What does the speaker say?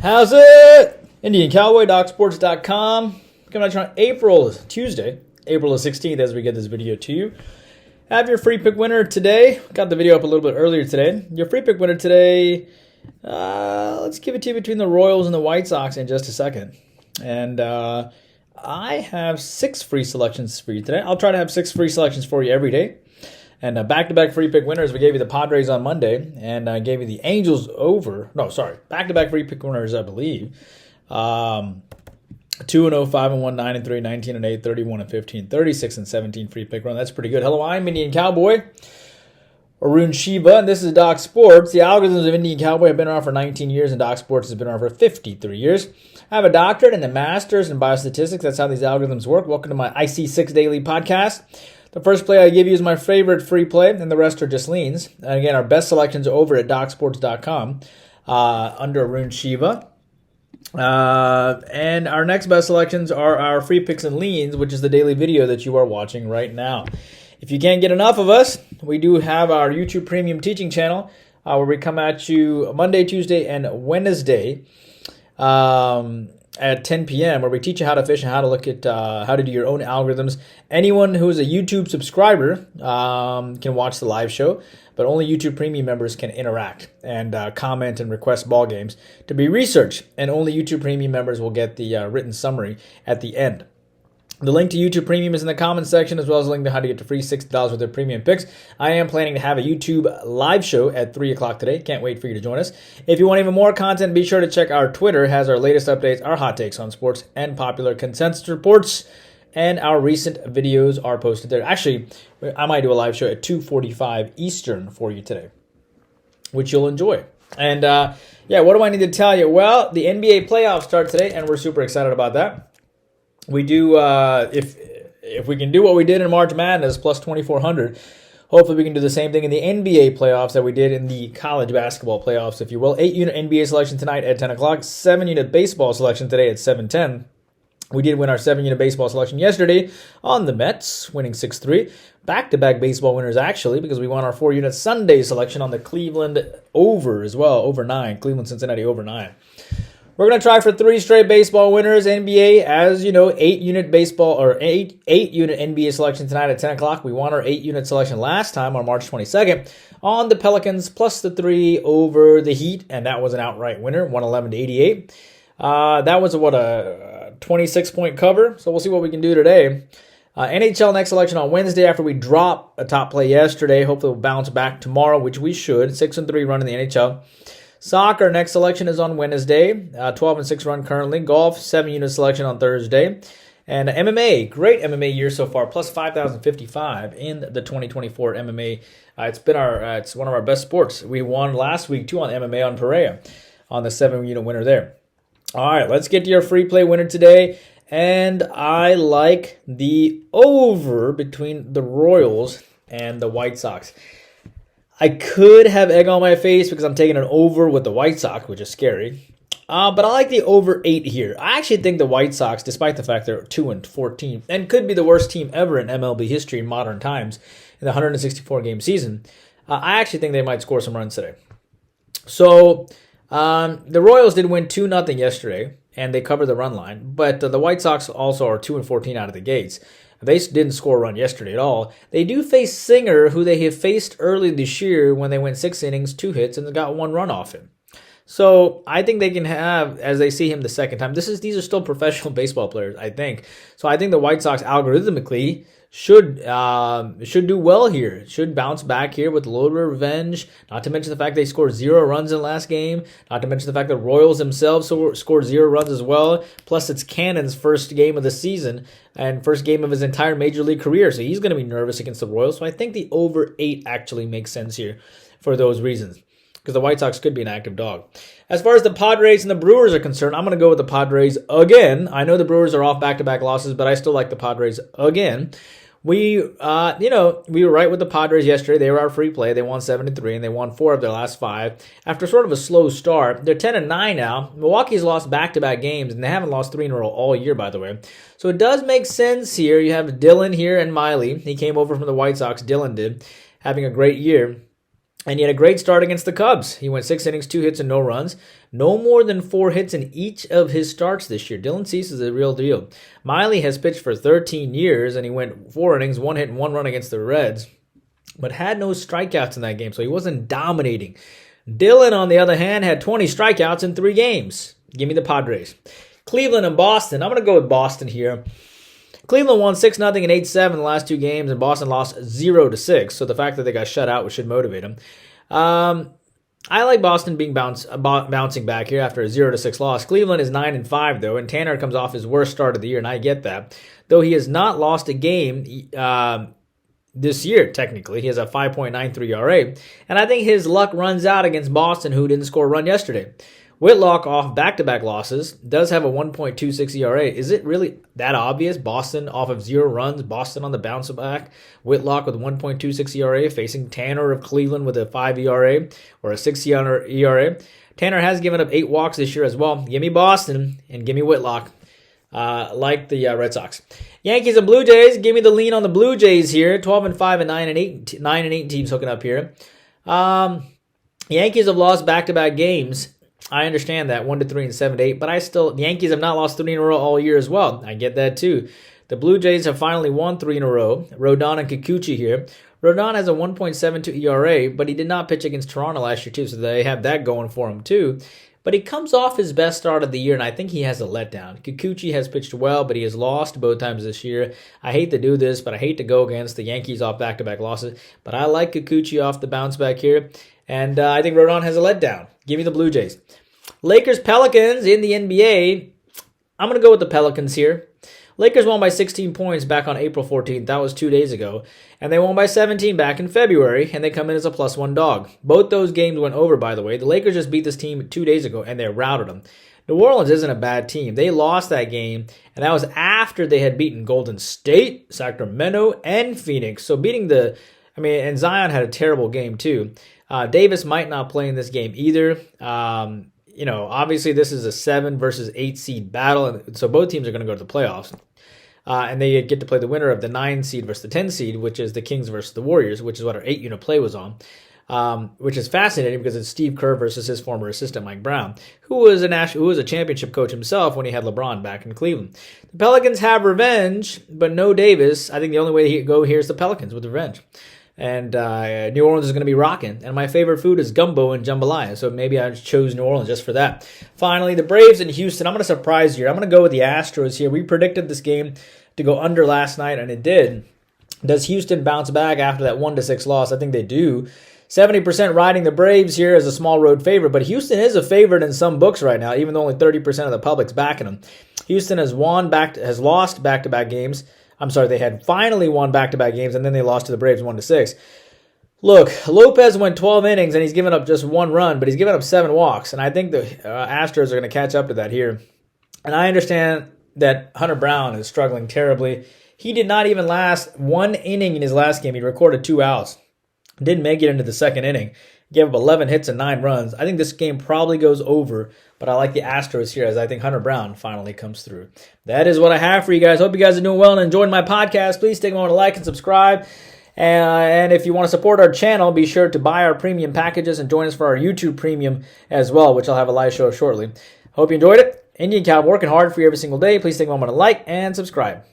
How's it? Indian Cowboy, docsports.com. Coming at you on Tuesday, April the 16th as we get this video to you. Have your free pick winner today. Got the video up a little bit earlier today. Your free pick winner today, let's give it to you between the Royals and the White Sox in just a second. And I have 6 free selections for you today. I'll try to have 6 free selections for you every day. And back-to-back free pick winners, we gave you the Padres on Monday, and I gave you the Angels over. No, sorry, back-to-back free pick winners, I believe. 2-0, 5-1, 9-3, 19-8, 31-15, 36-17 free pick run. That's pretty good. Hello, I'm Indian Cowboy, Arun Shiva, and this is Doc Sports. The algorithms of Indian Cowboy have been around for 19 years, and Doc Sports has been around for 53 years. I have a doctorate and a master's in biostatistics. That's how these algorithms work. Welcome to my IC6 Daily Podcast. The first play I give you is my favorite free play, and the rest are just leans. And again, our best selections are over at docsports.com under Arun Shiva. And our next best selections are our free picks and leans, which is the daily video that you are watching right now. If you can't get enough of us, we do have our YouTube Premium Teaching channel where we come at you Monday, Tuesday, and Wednesday at 10 p.m. where we teach you how to fish and how to look at how to do your own algorithms. Anyone who is a YouTube subscriber can watch the live show, but only YouTube Premium members can interact and comment and request ball games to be researched, and only YouTube Premium members will get the written summary at the end. The link to YouTube Premium is in the comments section, as well as a link to how to get to free $60 worth of premium picks. I am planning to have a YouTube live show at 3 o'clock today. Can't wait for you to join us. If you want even more content, be sure to check our Twitter. It has our latest updates, our hot takes on sports, and popular consensus reports. And our recent videos are posted there. Actually, I might do a live show at 2:45 Eastern for you today, which you'll enjoy. And what do I need to tell you? Well, the NBA playoffs start today, and we're super excited about that. We do, if we can do what we did in March Madness, plus 2,400, hopefully we can do the same thing in the NBA playoffs that we did in the college basketball playoffs, if you will. 8-unit NBA selection tonight at 10 o'clock, 7-unit baseball selection today at 7:10. We did win our 7-unit baseball selection yesterday on the Mets, winning 6-3. Back-to-back baseball winners, actually, because we won our 4-unit Sunday selection on the Cleveland over as well, over 9. Cleveland-Cincinnati over 9. We're going to try for 3 straight baseball winners. NBA, as you know, 8-unit baseball or 8-unit NBA selection tonight at 10 o'clock. We won our 8-unit selection last time on March 22nd on the Pelicans plus the 3 over the Heat, and that was an outright winner, 111-88. That was a 26-point cover, so we'll see what we can do today. NHL next selection on Wednesday after we drop a top play yesterday. Hopefully we'll bounce back tomorrow, which we should. 6-3 run in the NHL. Soccer next selection is on Wednesday, 12-6 run currently. Golf, 7-unit selection on Thursday. And MMA, great MMA year so far, plus 5,055 in the 2024 MMA. It's one of our best sports. We won last week too on MMA on Perea on the 7-unit winner there. All right, let's get to your free play winner today. And I like the over between the Royals and the White Sox. I could have egg on my face because I'm taking an over with the White Sox, which is scary. But I like the over 8 here. I actually think the White Sox, despite the fact they're 2-14, and could be the worst team ever in MLB history in modern times in the 164-game season, I actually think they might score some runs today. So the Royals did win 2-0 yesterday, and they covered the run line. But the White Sox also are 2-14 out of the gates. They didn't score a run yesterday at all. They do face Singer, who they have faced early this year when they went 6 innings, 2 hits, and got 1 run off him. So I think they can have, as they see him the second time, these are still professional baseball players, I think. So I think the White Sox algorithmically should do well here. Should bounce back here with a little bit of revenge. Not to mention the fact they scored 0 runs in the last game. Not to mention the fact that Royals themselves scored 0 runs as well. Plus it's Cannon's first game of the season and first game of his entire Major League career. So he's going to be nervous against the Royals. So I think the over 8 actually makes sense here for those reasons, because the White Sox could be an active dog. As far as the Padres and the Brewers are concerned, I'm going to go with the Padres again. I know the Brewers are off back-to-back losses, but I still like the Padres again. We were right with the Padres yesterday. They were our free play. They won 7-3, and they won 4 of their last 5. After sort of a slow start, they're 10-9 now. Milwaukee's lost back-to-back games, and they haven't lost 3 in a row all year, by the way. So it does make sense here. You have Dylan here and Miley. He came over from the White Sox. Dylan did, having a great year. And he had a great start against the Cubs. He went 6 innings, 2 hits, and no runs. No more than 4 hits in each of his starts this year. Dylan Cease is a real deal. Miley has pitched for 13 years, and he went 4 innings, 1 hit, and 1 run against the Reds, but had no strikeouts in that game, so he wasn't dominating. Dylan, on the other hand, had 20 strikeouts in 3 games. Give me the Padres. Cleveland and Boston. I'm going to go with Boston here. Cleveland won 6-0 and 8-7 the last 2 games, and Boston lost 0-6. So the fact that they got shut out should motivate them. I like Boston being bouncing back here after a 0-6 loss. Cleveland is 9-5 though, and Tanner comes off his worst start of the year, and I get that. Though he has not lost a game this year, technically. He has a 5.93 ERA, and I think his luck runs out against Boston, who didn't score a run yesterday. Whitlock, off back-to-back losses, does have a 1.26 ERA. Is it really that obvious? Boston off of 0 runs, Boston on the bounce back, Whitlock with 1.26 ERA, facing Tanner of Cleveland with a 5 ERA or a 6 ERA. Tanner has given up 8 walks this year as well. Give me Boston and give me Whitlock, like the Red Sox. Yankees and Blue Jays, give me the lean on the Blue Jays here. 12-5 and 9-8 teams hooking up here. Yankees have lost back-to-back games. I understand that, 1-3 and 7-8, but the Yankees have not lost 3 in a row all year as well. I get that too. The Blue Jays have finally won 3 in a row. Rodon and Kikuchi here. Rodon has a 1.72 ERA, but he did not pitch against Toronto last year too, so they have that going for him too. But he comes off his best start of the year, and I think he has a letdown. Kikuchi has pitched well, but he has lost both times this year. I hate to do this, but I hate to go against the Yankees off back-to-back losses. But I like Kikuchi off the bounce back here, and I think Rodon has a letdown. Give me the Blue Jays. Lakers Pelicans in the NBA. I'm going to go with the Pelicans here. Lakers won by 16 points back on April 14th. That was 2 days ago. And they won by 17 back in February, and they come in as a +1 dog. Both those games went over, by the way. The Lakers just beat this team 2 days ago, and they routed them. New Orleans isn't a bad team. They lost that game, and that was after they had beaten Golden State, Sacramento, and Phoenix. So and Zion had a terrible game too. Davis might not play in this game either. Obviously this is a 7 versus 8 seed battle, and so both teams are going to go to the playoffs. And they get to play the winner of the 9 seed versus the 10 seed, which is the Kings versus the Warriors, which is what our 8-unit play was on. Which is fascinating because it's Steve Kerr versus his former assistant Mike Brown, who was a championship coach himself when he had LeBron back in Cleveland. The Pelicans have revenge, but no Davis. I think the only way to go here is the Pelicans with revenge. And New Orleans is going to be rocking. And my favorite food is gumbo and jambalaya, so maybe I chose New Orleans just for that. Finally, the Braves in Houston. I'm going to surprise you. I'm going to go with the Astros here. We predicted this game to go under last night, and it did. Does Houston bounce back after that 1-6 loss? I think they do. 70% riding the Braves here as a small road favorite, but Houston is a favorite in some books right now, even though only 30% of the public's backing them. Houston has lost back-to-back games. I'm sorry, they had finally won back-to-back games, and then they lost to the Braves 1-6. Look, Lopez went 12 innings, and he's given up just 1 run, but he's given up 7 walks, and I think the Astros are going to catch up to that here. And I understand that Hunter Brown is struggling terribly. He did not even last 1 inning in his last game. He recorded 2 outs. Didn't make it into the 2nd inning. Gave up 11 hits and 9 runs. I think this game probably goes over, but I like the Astros here as I think Hunter Brown finally comes through. That is what I have for you guys. Hope you guys are doing well and enjoying my podcast. Please take a moment to like and subscribe. And if you want to support our channel, be sure to buy our premium packages and join us for our YouTube premium as well, which I'll have a live show shortly. Hope you enjoyed it. Indian Cowboy working hard for you every single day. Please take a moment to like and subscribe.